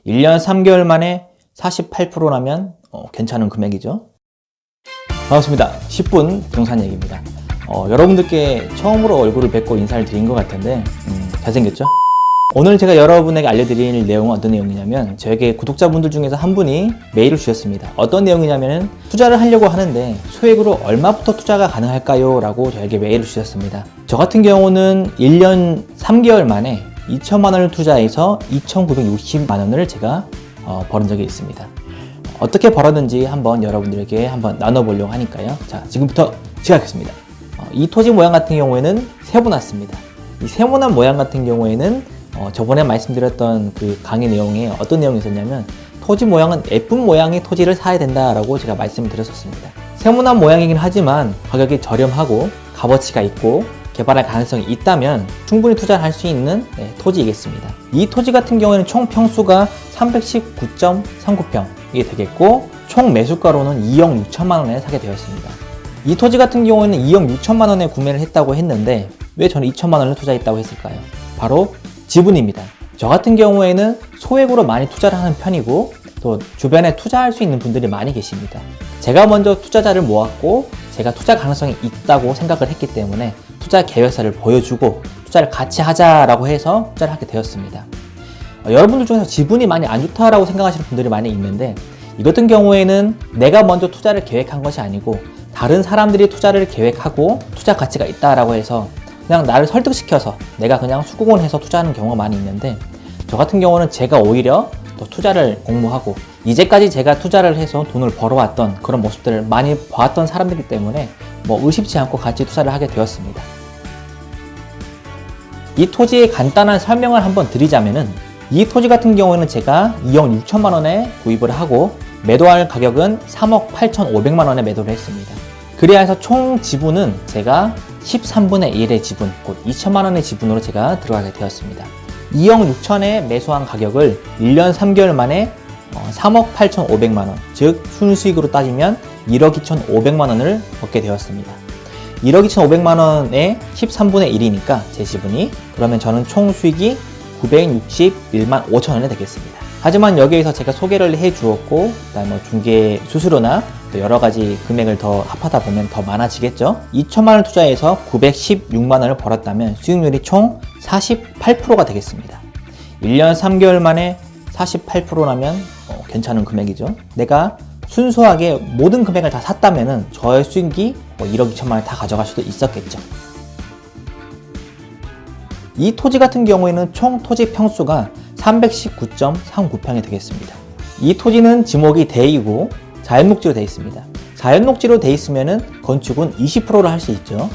1년 3개월 만에 48%라면 괜찮은 금액이죠. 반갑습니다. 10분 부동산 얘기입니다. 여러분들께 처음으로 얼굴을 뵙고 인사를 드린 것 같은데 잘생겼죠? 오늘 제가 여러분에게 알려드릴 내용은 어떤 내용이냐면, 저에게 구독자분들 중에서 한 분이 메일을 주셨습니다. 어떤 내용이냐면은 투자를 하려고 하는데 소액으로 얼마부터 투자가 가능할까요? 라고 저에게 메일을 주셨습니다. 저 같은 경우는 1년 3개월 만에 2천만 원을 투자해서 2,960만 원을 제가 벌은 적이 있습니다. 어떻게 벌었는지 한번 여러분들에게 한번 나눠보려고 하니까요. 자, 지금부터 시작하겠습니다. 이 토지 모양 같은 경우에는 세모났습니다. 이 세모난 모양 같은 경우에는 저번에 말씀드렸던 그 강의 내용에 어떤 내용이 있었냐면, 토지 모양은 예쁜 모양의 토지를 사야 된다라고 제가 말씀을 드렸었습니다. 세모난 모양이긴 하지만 가격이 저렴하고 값어치가 있고 개발할 가능성이 있다면 충분히 투자를 할 수 있는 토지이겠습니다. 이 토지 같은 경우에는 총 평수가 319.39평이 되겠고, 총 매수가로는 2억 6천만 원에 사게 되었습니다. 이 토지 같은 경우에는 2억 6천만 원에 구매를 했다고 했는데, 왜 저는 2천만 원을 투자했다고 했을까요? 바로 지분입니다. 저 같은 경우에는 소액으로 많이 투자를 하는 편이고, 또 주변에 투자할 수 있는 분들이 많이 계십니다. 제가 먼저 투자자를 모았고 제가 투자 가능성이 있다고 생각을 했기 때문에 투자 계획서를 보여주고 투자를 같이 하자라고 해서 투자를 하게 되었습니다. 여러분들 중에서 지분이 많이 안 좋다라고 생각하시는 분들이 많이 있는데, 이 같은 경우에는 내가 먼저 투자를 계획한 것이 아니고 다른 사람들이 투자를 계획하고 투자 가치가 있다라고 해서 그냥 나를 설득시켜서 내가 그냥 수긍을 해서 투자하는 경우가 많이 있는데, 저 같은 경우는 제가 오히려 또 투자를 공모하고 이제까지 제가 투자를 해서 돈을 벌어왔던 그런 모습들을 많이 봐왔던 사람들이기 때문에 의심치 않고 같이 투자를 하게 되었습니다. 이 토지의 간단한 설명을 한번 드리자면은, 이 토지 같은 경우에는 제가 2억 6천만 원에 구입을 하고 매도할 가격은 3억 8,500만 원에 매도를 했습니다. 그래야 해서 총 지분은 제가 13분의 1의 지분, 곧 2천만 원의 지분으로 제가 들어가게 되었습니다. 2억 6천에 매수한 가격을 1년 3개월 만에 3억 8,500만 원, 즉 순수익으로 따지면 1억 2,500만 원을 얻게 되었습니다. 1억 2,500만 원에 13분의 1이니까 제 지분이, 그러면 저는 총 수익이 961만 5천 원이 되겠습니다. 하지만 여기에서 제가 소개를 해 주었고, 그다음에 중개 수수료나 또 여러 가지 금액을 더 합하다 보면 더 많아지겠죠. 2천만 원을 투자해서 916만 원을 벌었다면 수익률이 총 48%가 되겠습니다. 1년 3개월 만에 48%라면 괜찮은 금액이죠. 내가 순수하게 모든 금액을 다 샀다면은 저의 수익이 1억 2천만 원을 다 가져갈 수도 있었겠죠. 이 토지 같은 경우에는 총 토지 평수가 319.39평이 되겠습니다. 이 토지는 지목이 대이고 자연녹지로 되어 있습니다. 자연녹지로 되어 있으면은 건축은 20%를 할 수 있죠.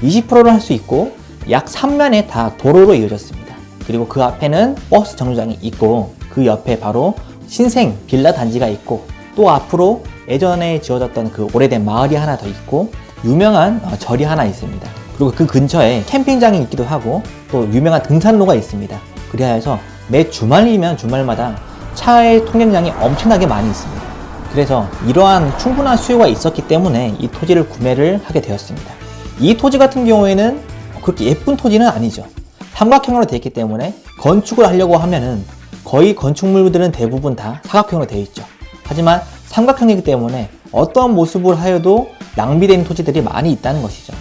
20%를 할 수 있고 약 3면에 다 도로로 이어졌습니다. 그리고 그 앞에는 버스 정류장이 있고, 그 옆에 바로 신생 빌라 단지가 있고, 또 앞으로 예전에 지어졌던 그 오래된 마을이 하나 더 있고, 유명한 절이 하나 있습니다. 그리고 그 근처에 캠핑장이 있기도 하고 또 유명한 등산로가 있습니다. 그래야 해서 매 주말이면 주말마다 차의 통행량이 엄청나게 많이 있습니다. 그래서 이러한 충분한 수요가 있었기 때문에 이 토지를 구매를 하게 되었습니다. 이 토지 같은 경우에는 그렇게 예쁜 토지는 아니죠. 삼각형으로 되어 있기 때문에 건축을 하려고 하면은 거의 건축물들은 대부분 다 사각형으로 되어 있죠. 하지만 삼각형이기 때문에 어떤 모습을 하여도 낭비된 토지들이 많이 있다는 것이죠.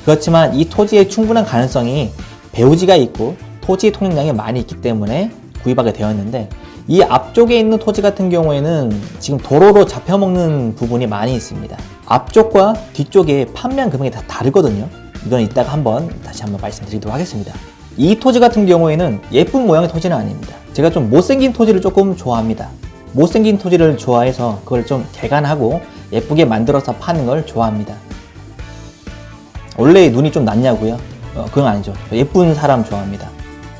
그렇지만 이 토지의 충분한 가능성이 배후지가 있고 토지 통행량이 많이 있기 때문에 구입하게 되었는데, 이 앞쪽에 있는 토지 같은 경우에는 지금 도로로 잡혀먹는 부분이 많이 있습니다. 앞쪽과 뒤쪽에 판매한 금액이 다 다르거든요. 이건 이따가 다시 한번 말씀드리도록 하겠습니다. 이 토지 같은 경우에는 예쁜 모양의 토지는 아닙니다. 제가 좀 못생긴 토지를 조금 좋아합니다. 못생긴 토지를 좋아해서 그걸 좀 개간하고 예쁘게 만들어서 파는 걸 좋아합니다. 원래 눈이 좀 낮냐고요? 그건 아니죠. 예쁜 사람 좋아합니다.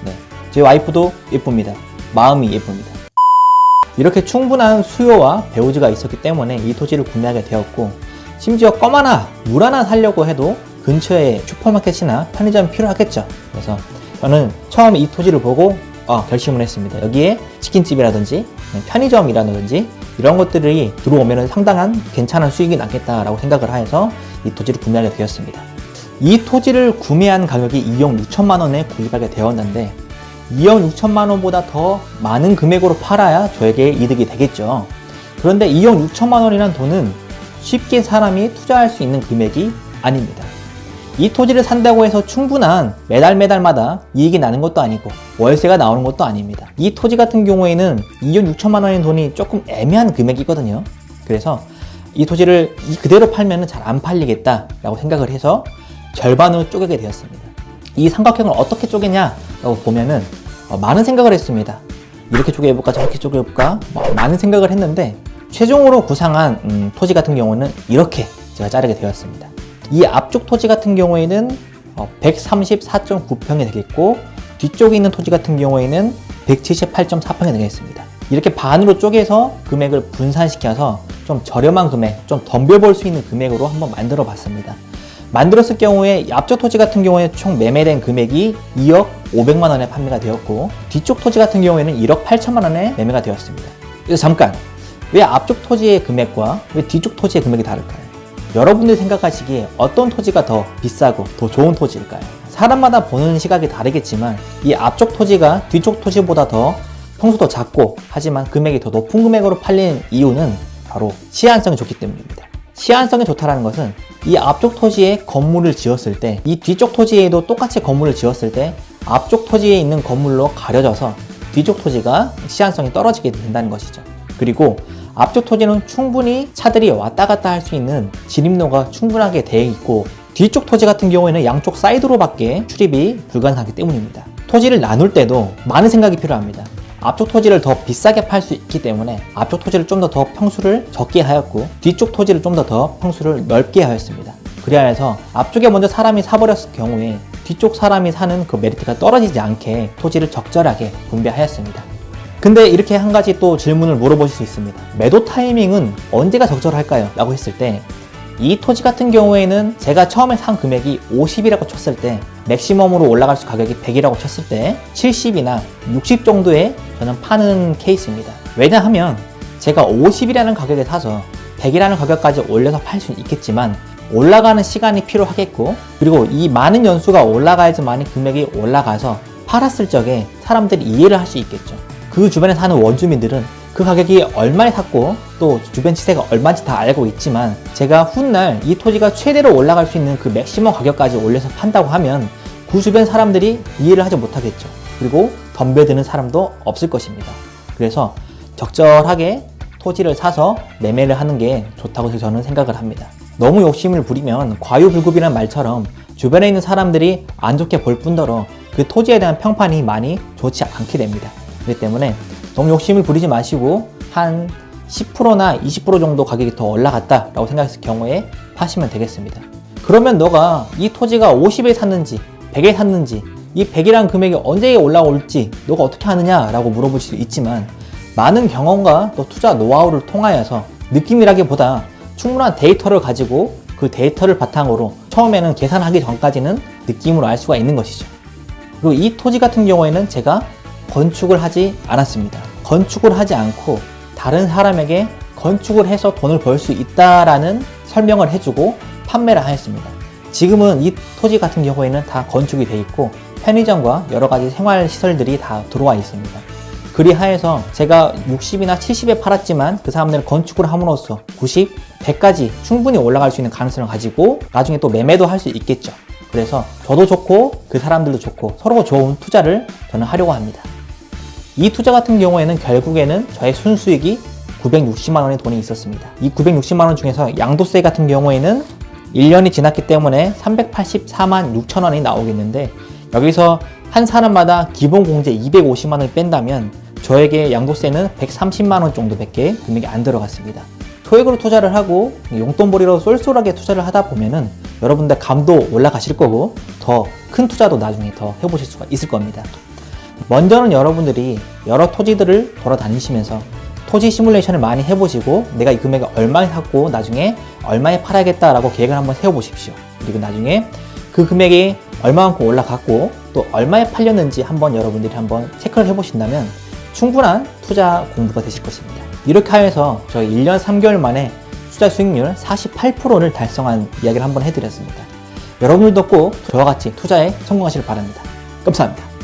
네. 제 와이프도 예쁩니다. 마음이 예쁩니다. 이렇게 충분한 수요와 배우지가 있었기 때문에 이 토지를 구매하게 되었고, 심지어 껌 하나, 물 하나 사려고 해도 근처에 슈퍼마켓이나 편의점이 필요하겠죠. 그래서 저는 처음 이 토지를 보고 결심을 했습니다. 여기에 치킨집이라든지 편의점이라든지 이런 것들이 들어오면 상당한 괜찮은 수익이 나겠다라고 생각을 해서 이 토지를 구매하게 되었습니다. 이 토지를 구매한 가격이 2억 6천만 원에 구입하게 되었는데, 2억 6천만 원보다 더 많은 금액으로 팔아야 저에게 이득이 되겠죠. 그런데 2억 6천만 원이란 돈은 쉽게 사람이 투자할 수 있는 금액이 아닙니다. 이 토지를 산다고 해서 충분한 매달마다 이익이 나는 것도 아니고 월세가 나오는 것도 아닙니다. 이 토지 같은 경우에는 2억 6천만 원의 돈이 조금 애매한 금액이거든요. 그래서 이 토지를 그대로 팔면 잘 안 팔리겠다라고 생각을 해서 절반으로 쪼개게 되었습니다. 이 삼각형을 어떻게 쪼개냐라고 보면은 많은 생각을 했습니다. 이렇게 쪼개볼까 저렇게 쪼개볼까 많은 생각을 했는데 최종으로 구상한 토지 같은 경우는 이렇게 제가 자르게 되었습니다. 이 앞쪽 토지 같은 경우에는 134.9평이 되겠고 뒤쪽에 있는 토지 같은 경우에는 178.4평이 되겠습니다. 이렇게 반으로 쪼개서 금액을 분산시켜서 좀 저렴한 금액, 좀 덤벼볼 수 있는 금액으로 한번 만들어 봤습니다. 만들었을 경우에 앞쪽 토지 같은 경우에 총 매매된 금액이 2억 500만 원에 판매가 되었고 뒤쪽 토지 같은 경우에는 1억 8천만 원에 매매가 되었습니다. 그래서 잠깐, 왜 앞쪽 토지의 금액과 왜 뒤쪽 토지의 금액이 다를까요? 여러분들이 생각하시기에 어떤 토지가 더 비싸고 더 좋은 토지일까요? 사람마다 보는 시각이 다르겠지만 이 앞쪽 토지가 뒤쪽 토지보다 더 평수도 작고 하지만 금액이 더 높은 금액으로 팔리는 이유는 바로 시한성이 좋기 때문입니다. 시한성이 좋다는 것은 이 앞쪽 토지에 건물을 지었을 때 이 뒤쪽 토지에도 똑같이 건물을 지었을 때 앞쪽 토지에 있는 건물로 가려져서 뒤쪽 토지가 시한성이 떨어지게 된다는 것이죠. 그리고 앞쪽 토지는 충분히 차들이 왔다 갔다 할 수 있는 진입로가 충분하게 되어 있고 뒤쪽 토지 같은 경우에는 양쪽 사이드로밖에 출입이 불가능하기 때문입니다. 토지를 나눌 때도 많은 생각이 필요합니다. 앞쪽 토지를 더 비싸게 팔 수 있기 때문에 앞쪽 토지를 좀 더 평수를 적게 하였고 뒤쪽 토지를 좀 더 평수를 넓게 하였습니다. 그래야 해서 앞쪽에 먼저 사람이 사버렸을 경우에 뒤쪽 사람이 사는 그 메리트가 떨어지지 않게 토지를 적절하게 분배하였습니다. 근데 이렇게 한 가지 또 질문을 물어보실 수 있습니다. 매도 타이밍은 언제가 적절할까요? 라고 했을 때 이 토지 같은 경우에는 제가 처음에 산 금액이 50이라고 쳤을 때 맥시멈으로 올라갈 수 가격이 100이라고 쳤을 때 70이나 60 정도에 저는 파는 케이스입니다. 왜냐하면 제가 50이라는 가격에 사서 100이라는 가격까지 올려서 팔 수는 있겠지만 올라가는 시간이 필요하겠고 그리고 이 많은 연수가 올라가야지만 금액이 올라가서 팔았을 적에 사람들이 이해를 할 수 있겠죠. 그 주변에 사는 원주민들은 그 가격이 얼마에 샀고 또 주변 시세가 얼마인지 다 알고 있지만 제가 훗날 이 토지가 최대로 올라갈 수 있는 그 맥시멈 가격까지 올려서 판다고 하면 그 주변 사람들이 이해를 하지 못하겠죠. 그리고 덤벼드는 사람도 없을 것입니다. 그래서 적절하게 토지를 사서 매매를 하는 게 좋다고 저는 생각을 합니다. 너무 욕심을 부리면 과유불급이라는 말처럼 주변에 있는 사람들이 안 좋게 볼 뿐더러 그 토지에 대한 평판이 많이 좋지 않게 됩니다. 그렇기 때문에 너무 욕심을 부리지 마시고 한 10%나 20% 정도 가격이 더 올라갔다라고 생각했을 경우에 파시면 되겠습니다. 그러면 너가 이 토지가 50에 샀는지 100에 샀는지 이 100이라는 금액이 언제 올라올지 너가 어떻게 하느냐라고 물어보실 수 있지만 많은 경험과 또 투자 노하우를 통하여서 느낌이라기보다 충분한 데이터를 가지고 그 데이터를 바탕으로 처음에는 계산하기 전까지는 느낌으로 알 수가 있는 것이죠. 그리고 이 토지 같은 경우에는 제가 건축을 하지 않았습니다. 건축을 하지 않고 다른 사람에게 건축을 해서 돈을 벌 수 있다라는 설명을 해주고 판매를 하였습니다. 지금은 이 토지 같은 경우에는 다 건축이 되어 있고 편의점과 여러 가지 생활 시설들이 다 들어와 있습니다. 그리하여서 제가 60이나 70에 팔았지만 그 사람들은 건축을 함으로써 90, 100까지 충분히 올라갈 수 있는 가능성을 가지고 나중에 또 매매도 할 수 있겠죠. 그래서 저도 좋고 그 사람들도 좋고 서로 좋은 투자를 저는 하려고 합니다. 이 투자 같은 경우에는 결국에는 저의 순수익이 960만 원의 돈이 있었습니다. 이 960만 원 중에서 양도세 같은 경우에는 1년이 지났기 때문에 384만 6천 원이 나오겠는데 여기서 한 사람마다 기본 공제 250만 원을 뺀다면 저에게 양도세는 130만 원 정도밖에 금액이 안 들어갔습니다. 소액으로 투자를 하고 용돈벌이로 쏠쏠하게 투자를 하다 보면은 여러분들 감도 올라가실 거고 더 큰 투자도 나중에 더 해보실 수가 있을 겁니다. 먼저는 여러분들이 여러 토지들을 돌아다니시면서 토지 시뮬레이션을 많이 해보시고 내가 이 금액을 얼마에 샀고 나중에 얼마에 팔아야겠다라고 계획을 한번 세워보십시오. 그리고 나중에 그 금액이 얼마만큼 올라갔고 또 얼마에 팔렸는지 한번 여러분들이 한번 체크를 해보신다면 충분한 투자 공부가 되실 것입니다. 이렇게 하여서 저희 1년 3개월 만에 투자 수익률 48%를 달성한 이야기를 한번 해드렸습니다. 여러분들도 꼭 저와 같이 투자에 성공하시길 바랍니다. 감사합니다.